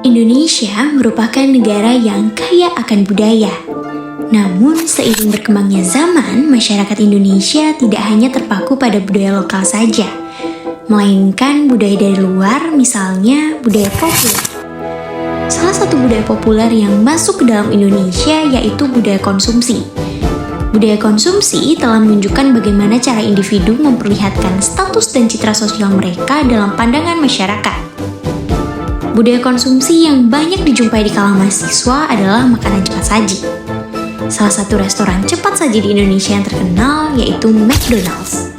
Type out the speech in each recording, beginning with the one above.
Indonesia merupakan negara yang kaya akan budaya. Namun, seiring berkembangnya zaman, masyarakat Indonesia tidak hanya terpaku pada budaya lokal saja, melainkan budaya dari luar, misalnya budaya populer. Salah satu budaya populer yang masuk ke dalam Indonesia yaitu budaya konsumsi. Budaya konsumsi telah menunjukkan bagaimana cara individu memperlihatkan status dan citra sosial mereka dalam pandangan masyarakat. Budaya konsumsi yang banyak dijumpai di kalangan mahasiswa adalah makanan cepat saji. Salah satu restoran cepat saji di Indonesia yang terkenal yaitu McDonald's.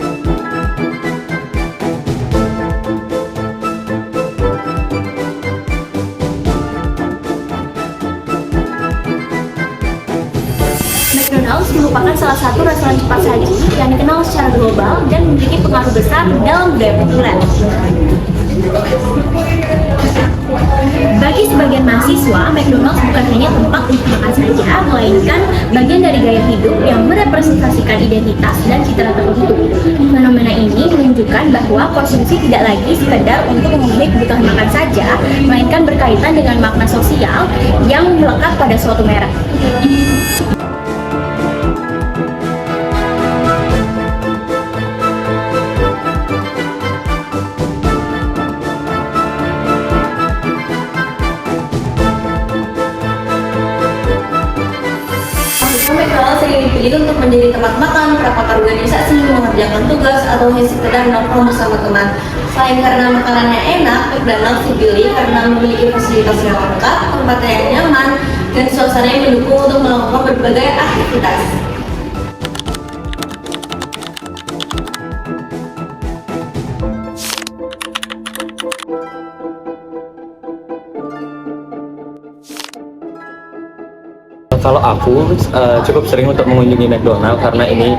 McDonald's merupakan salah satu restoran cepat saji yang dikenal secara global dan memiliki pengaruh besar dalam budaya populer. Bagi sebagian mahasiswa, McDonald's bukan hanya tempat untuk makan saja, melainkan bagian dari gaya hidup yang merepresentasikan identitas dan citra tertentu. Fenomena ini menunjukkan bahwa konsumsi tidak lagi sekedar untuk memenuhi kebutuhan makan saja, melainkan berkaitan dengan makna sosial yang melekat pada suatu merek. McDonald's sering dipilih untuk menjadi tempat makan, rapat organisasi, mengerjakan tugas, atau hanya sekedar nongkrong bersama teman. Selain karena makanannya enak, McDonald's dipilih karena memiliki fasilitas yang lengkap, tempat yang nyaman, dan suasana yang mendukung untuk melakukan berbagai aktivitas. Kalau aku cukup sering untuk mengunjungi McDonald karena ini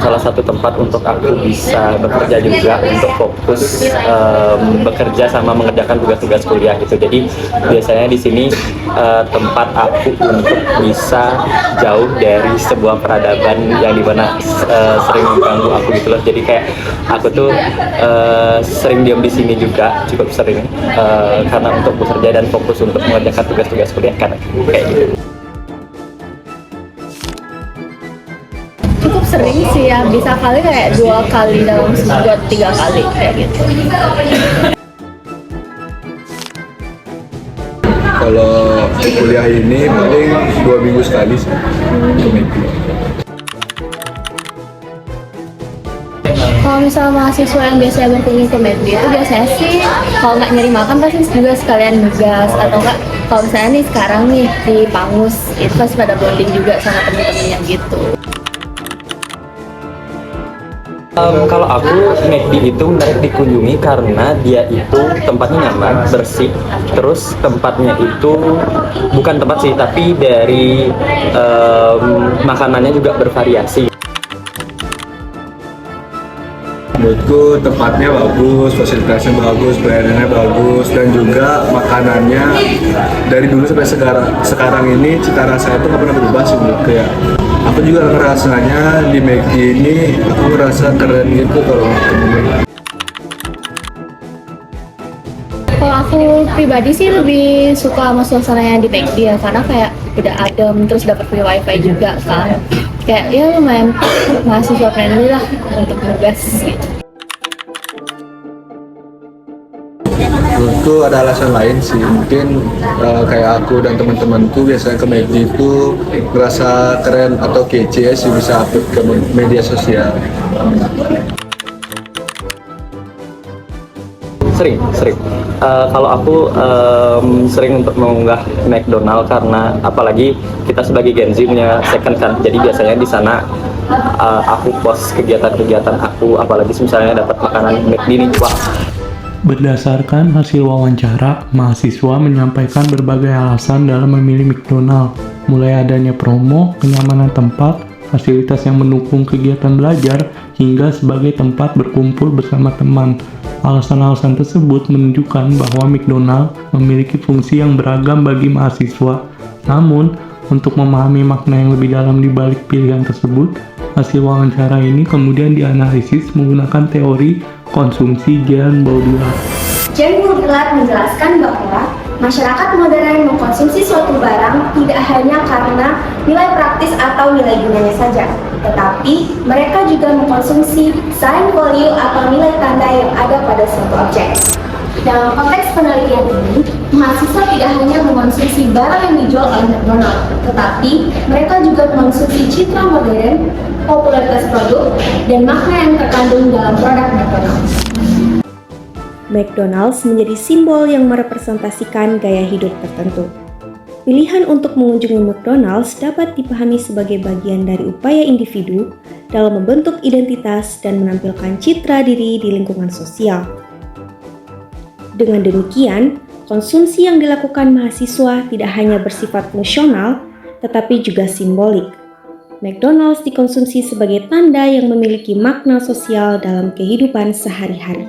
salah satu tempat untuk aku bisa bekerja juga untuk fokus bekerja sama mengerjakan tugas-tugas kuliah gitu. Jadi biasanya di sini tempat aku untuk bisa jauh dari sebuah peradaban yang dimana sering mengganggu aku gitu loh. Jadi kayak aku tuh sering diam di sini juga cukup sering karena untuk bekerja dan fokus untuk mengerjakan tugas-tugas kuliah kan kayak gitu. Cukup sering sih ya, bisa kali kayak 2 kali dalam seminggu atau 3 kali kayak gitu. Kalau kuliah ini paling 2 minggu sekali sih ke McD. Kalau misalnya mahasiswa yang biasanya berkunjung ke McD itu biasanya sih kalau nggak nyari makan pasti juga sekalian ngegas, atau enggak kalau misalnya nih sekarang nih di Pangus itu pasti pada bonding juga sama temen-temennya gitu. Kalau aku, McD itu menarik dikunjungi karena dia itu tempatnya nyaman, bersih, terus tempatnya itu bukan tempat sih, tapi dari makanannya juga bervariasi. Menurutku tempatnya bagus, fasilitasnya bagus, pelayanannya bagus, dan juga makanannya dari dulu sampai sekarang ini cita rasanya itu nggak pernah berubah sih menurutku ya. Aku juga ngerasanya di McD ini aku ngerasa keren gitu kalau ketemu. Kalau aku pribadi sih lebih suka sama suasananya di McD ya, karena kayak udah adem, terus dapat free wifi juga kan. Kayak ya lumayan mahasiswa friendly lah untuk nugas gitu. Menurutku ada alasan lain sih, mungkin kayak aku dan teman-temanku biasanya ke McD itu ngerasa keren atau kece sih, bisa upload ke media sosial. Sering. Kalau aku sering untuk mengunggah McDonald karena apalagi kita sebagai Gen Z punya second kan. Jadi biasanya di sana aku post kegiatan-kegiatan aku, apalagi misalnya dapat makanan McD nih, wah. Berdasarkan hasil wawancara, mahasiswa menyampaikan berbagai alasan dalam memilih McDonald, mulai adanya promo, kenyamanan tempat, fasilitas yang mendukung kegiatan belajar, hingga sebagai tempat berkumpul bersama teman. Alasan-alasan tersebut menunjukkan bahwa McDonald memiliki fungsi yang beragam bagi mahasiswa. Namun, untuk memahami makna yang lebih dalam di balik pilihan tersebut, hasil wawancara ini kemudian dianalisis menggunakan teori konsumsi Jean Baudrillard. Jean Baudrillard menjelaskan bahwa Masyarakat modern mengkonsumsi suatu barang tidak hanya karena nilai praktis atau nilai gunanya saja, tetapi mereka juga mengkonsumsi sign value atau nilai tanda yang ada pada suatu objek. Dalam konteks penelitian ini, mahasiswa tidak hanya mengkonsumsi barang yang dijual oleh McDonald's, tetapi mereka juga mengkonsumsi citra modern, popularitas produk, dan makna yang terkandung dalam produk McDonald's. McDonald's menjadi simbol yang merepresentasikan gaya hidup tertentu. Pilihan untuk mengunjungi McDonald's dapat dipahami sebagai bagian dari upaya individu dalam membentuk identitas dan menampilkan citra diri di lingkungan sosial. Dengan demikian, konsumsi yang dilakukan mahasiswa tidak hanya bersifat fungsional, tetapi juga simbolik. McDonald's dikonsumsi sebagai tanda yang memiliki makna sosial dalam kehidupan sehari-hari.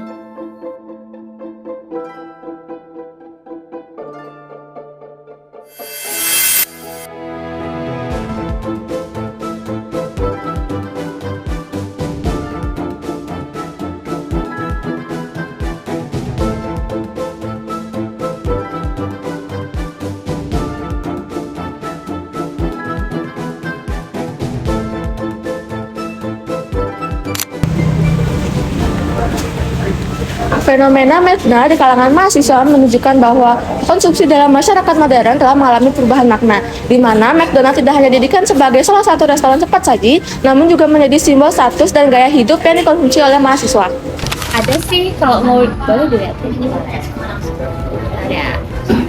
Fenomena McDonald di kalangan mahasiswa menunjukkan bahwa konsumsi dalam masyarakat modern telah mengalami perubahan makna, di mana McDonald tidak hanya dijadikan sebagai salah satu restoran cepat saji, namun juga menjadi simbol status dan gaya hidup yang dikonsumsi oleh mahasiswa. Ada sih, kalau mau boleh dilihat. Ya.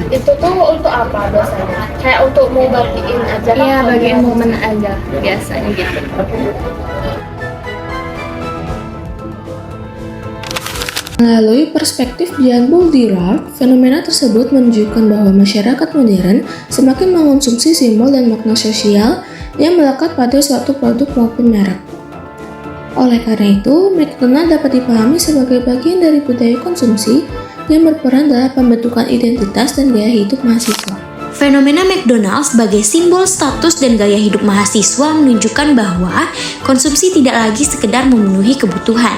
Itu tuh untuk apa biasanya? Kayak untuk mau bagiin aja? Iya, bagiin momen aja biasanya gitu. Melalui perspektif Jan Boldirac, fenomena tersebut menunjukkan bahwa masyarakat modern semakin mengonsumsi simbol dan makna sosial yang melekat pada suatu produk maupun merek. Oleh karena itu, McDonald dapat dipahami sebagai bagian dari budaya konsumsi yang berperan dalam pembentukan identitas dan gaya hidup mahasiswa. Fenomena McDonald's sebagai simbol status dan gaya hidup mahasiswa menunjukkan bahwa konsumsi tidak lagi sekedar memenuhi kebutuhan,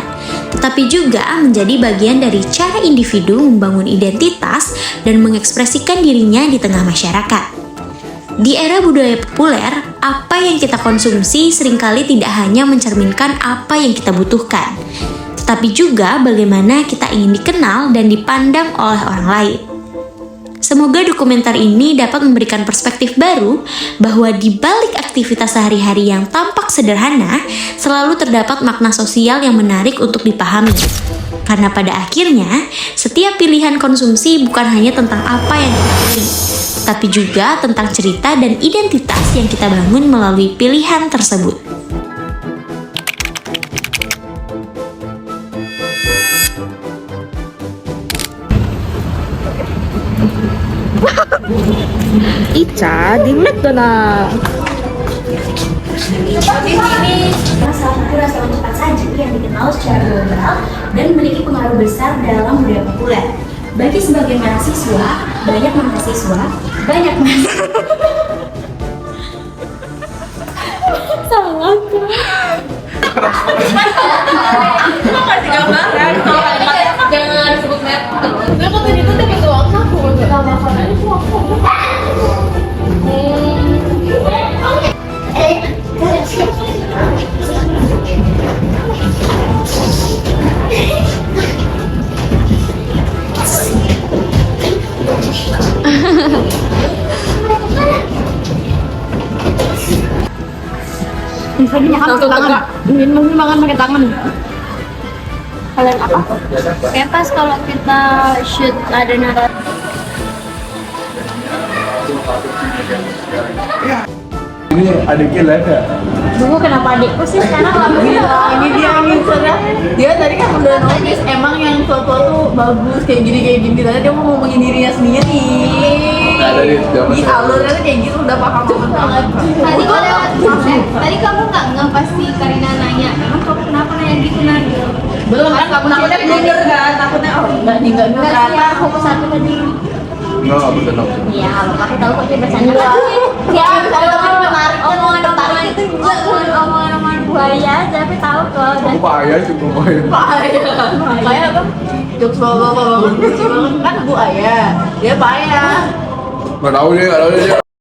tetapi juga menjadi bagian dari cara individu membangun identitas dan mengekspresikan dirinya di tengah masyarakat. Di era budaya populer, apa yang kita konsumsi seringkali tidak hanya mencerminkan apa yang kita butuhkan, tetapi juga bagaimana kita ingin dikenal dan dipandang oleh orang lain. Semoga dokumenter ini dapat memberikan perspektif baru bahwa di balik aktivitas sehari-hari yang tampak sederhana, selalu terdapat makna sosial yang menarik untuk dipahami. Karena pada akhirnya, setiap pilihan konsumsi bukan hanya tentang apa yang kita beli, tapi juga tentang cerita dan identitas yang kita bangun melalui pilihan tersebut. Ica di McDonald. Salah satu restoran cepat saji yang dikenal secara global dan memiliki pengaruh besar dalam budaya populer. Bagi sebagian mahasiswa, banyak mahasiswa. Salah tuh. Makasih gambaran. Jangan disebut merek. Gue kok tadi tuh tapi doang aku. Gak makan itu aku. Makan pakai tangan. Kalian apa? Bebas kalau kita shoot ada nada. Ini adiknya live ya? Dulu kenapa adikku sih sekarang lama Ini dia tadi kan udah notice emang yang foto tuh bagus kayak gini tadi dia mau ngomongin dirinya sendiri. Di alurnya kayak gitu udah paham banget. Tadi kok lewat tadi kamu nggak pasti Karina nanya, emang kamu kenapa nanya gitu nanti? Belum kan takutnya denger kan, takutnya enggak Ternyata aku satu tadi. Enggak betul. Iya, aku tahu kok dia bercanda. Ya, omongan itu juga omongan buaya, tapi tahu kok. Aku Pak Ayah cukup Pak Ayah. Kayak apa? Jokes bawa-bawa banget kan Bu Ayah. Dia payah. Nggak tahu deh.